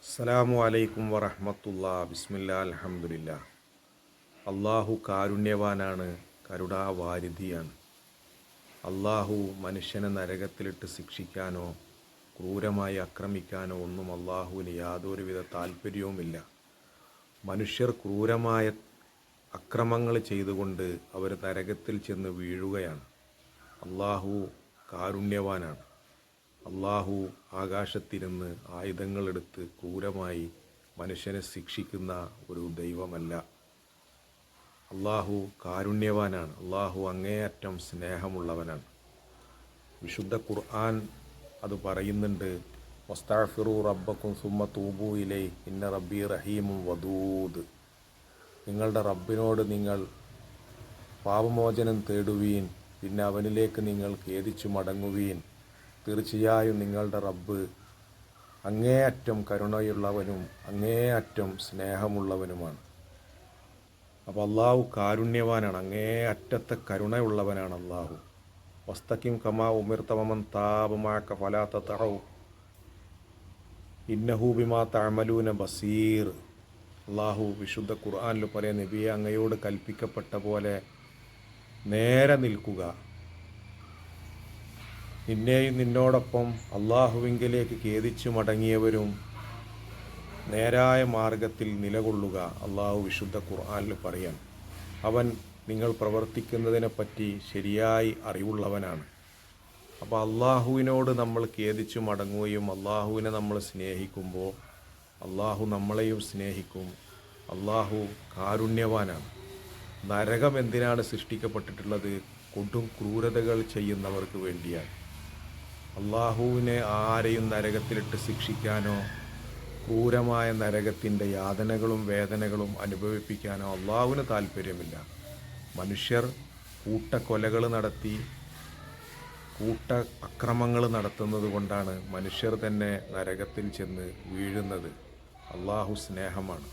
അസ്സലാമു അലൈക്കും വറഹ്മത്തുള്ളാ. ബിസ്മില്ലാ അൽഹംദുലില്ലാ. അള്ളാഹു കാരുണ്യവാനാണ്, കരുണാവാരിധിയാണ്. അള്ളാഹു മനുഷ്യനെ നരകത്തിലിട്ട് ശിക്ഷിക്കാനോ ക്രൂരമായി ആക്രമിക്കാനോ ഒന്നും അള്ളാഹുവിന് യാതൊരുവിധ താല്പര്യവുമില്ല. മനുഷ്യർ ക്രൂരമായ അക്രമങ്ങൾ ചെയ്തുകൊണ്ട് അവർ നരകത്തിൽ ചെന്ന് വീഴുകയാണ്. അള്ളാഹു കാരുണ്യവാനാണ്. അള്ളാഹു ആകാശത്തിരുന്ന് ആയുധങ്ങളെടുത്ത് ക്രൂരമായി മനുഷ്യനെ ശിക്ഷിക്കുന്ന ഒരു ദൈവമല്ല. അള്ളാഹു കാരുണ്യവാനാണ്. അള്ളാഹു അങ്ങേയറ്റം സ്നേഹമുള്ളവനാണ്. വിശുദ്ധ ഖുർആൻ അത് പറയുന്നുണ്ട്, വസ്തഗ്ഫിറൂ റബ്ബക്കും സുമ്മ തൂബൂ ഇലൈഹി ഇന്ന റബ്ബി റഹീമുൻ വദൂദ്. നിങ്ങളുടെ റബ്ബിനോട് നിങ്ങൾ പാപമോചനം തേടുവീൻ, പിന്നെ അവനിലേക്ക് നിങ്ങൾ ഖേദിച്ചു മടങ്ങുവീൻ. തീർച്ചയായും നിങ്ങളുടെ റബ്ബ് അങ്ങേയറ്റം കരുണയുള്ളവനും അങ്ങേയറ്റം സ്നേഹമുള്ളവനുമാണ്. അപ്പോൾ അള്ളാഹു കാരുണ്യവാനാണ്, അങ്ങേയറ്റത്തെ കരുണയുള്ളവനാണ് അള്ളാഹു. വസ്തഖിം കമാ ഉമിർത വമൻ താബ മഅക ഫലാ തതഉ ഇന്നഹു ബിമാ തഅമലൂന ബസീർ. അള്ളാഹു വിശുദ്ധ ഖുർആനിൽ പറയാൻ, നബിയെ അങ്ങയോട് കൽപ്പിക്കപ്പെട്ട പോലെ നേരെ നിൽക്കുക, നിന്നെയും നിന്നോടൊപ്പം അള്ളാഹുവിങ്കലേക്ക് ഖേദിച്ചു മടങ്ങിയവരും നേരായ മാർഗത്തിൽ നിലകൊള്ളുക. അള്ളാഹു വിശുദ്ധ ഖുർആനിൽ പറയാൻ, അവൻ നിങ്ങൾ പ്രവർത്തിക്കുന്നതിനെപ്പറ്റി ശരിയായി അറിവുള്ളവനാണ്. അപ്പോൾ അള്ളാഹുവിനോട് നമ്മൾ ഖേദിച്ചു മടങ്ങുകയും അള്ളാഹുവിനെ നമ്മൾ സ്നേഹിക്കുമ്പോൾ അള്ളാഹു നമ്മളെയും സ്നേഹിക്കും. അള്ളാഹു കാരുണ്യവാനാണ്. നരകം എന്തിനാണ് സൃഷ്ടിക്കപ്പെട്ടിട്ടുള്ളത്? കൊടും ക്രൂരതകൾ ചെയ്യുന്നവർക്ക് വേണ്ടിയാണ്. അള്ളാഹുവിനെ ആരെയും നരകത്തിലിട്ട് ശിക്ഷിക്കാനോ ക്രൂരമായ നരകത്തിൻ്റെ യാതനകളും വേദനകളും അനുഭവിപ്പിക്കാനോ അള്ളാഹുവിന് താല്പര്യമില്ല. മനുഷ്യർ കൂട്ടക്കൊലകൾ നടത്തി കൂട്ട അക്രമങ്ങൾ നടത്തുന്നത് കൊണ്ടാണ് മനുഷ്യർ തന്നെ നരകത്തിൽ ചെന്ന് വീഴുന്നത്. അള്ളാഹു സ്നേഹമാണ്.